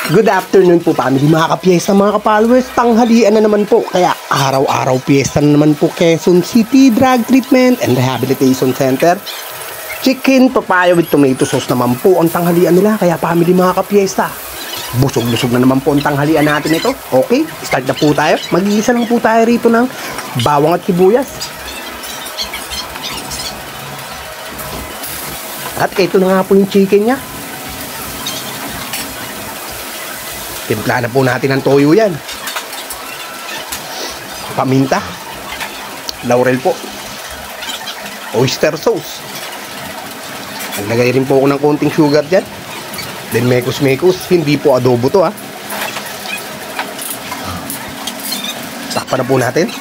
Good afternoon po family, mga ka-piyesta, mga ka-followers. Tanghalian na naman po, kaya araw-araw piyesta na naman po Quezon City Drug Treatment and Rehabilitation Center. Chicken papaya with tomato sauce naman po ang tanghalian nila, kaya family, mga ka-piyesta, busog-busog na naman po ang tanghalian natin ito. Okay, start na po tayo. Mag-iisa lang po tayo rito ng bawang at sibuyas. At ito na nga po yung chicken niya. Timpla na po natin ang toyo yan. Paminta. Laurel po. Oyster sauce. Naglagay rin po ako ng konting sugar dyan. Then mekos-mekos. Hindi po adobo to, ha. Takpan na po natin.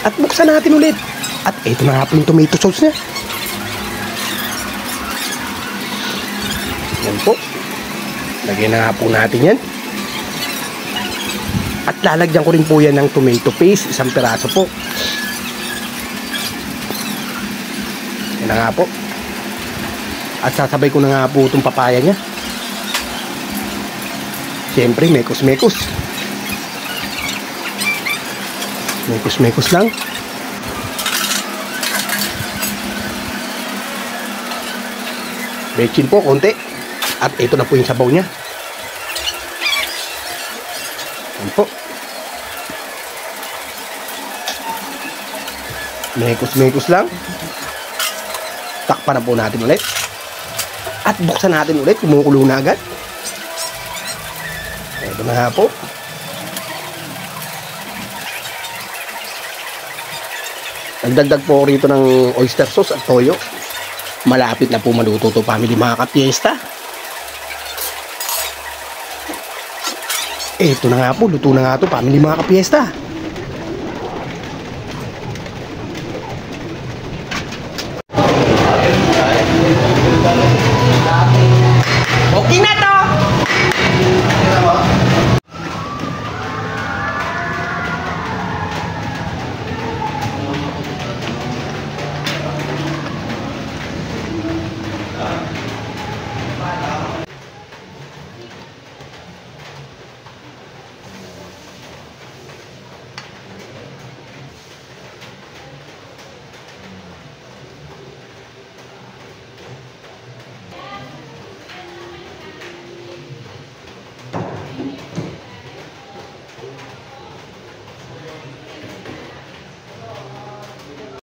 At buksan natin ulit. At ito na nga po yung tomato sauce niya. Yan po. Lagyan na nga po natin yan. At lalagyan ko rin po yan ng tomato paste. Isang piraso po. Yan na nga po. At sasabay ko na nga po itong papaya niya. Siyempre, mekos-mekos. Mekos-mekos lang. Bechin po, konti. At ito na po yung sabaw niya. Yan po. Mekos-mekos lang. Takpan na po natin ulit. At buksan natin ulit. Kumukulo na agad. Ito na nga po. Nagdagdag po rito ng oyster sauce at toyo. Malapit na po maluto to family, mga ka-piyesta. Ito na nga po, luto na nga to family, mga ka-piyesta. Okay na to.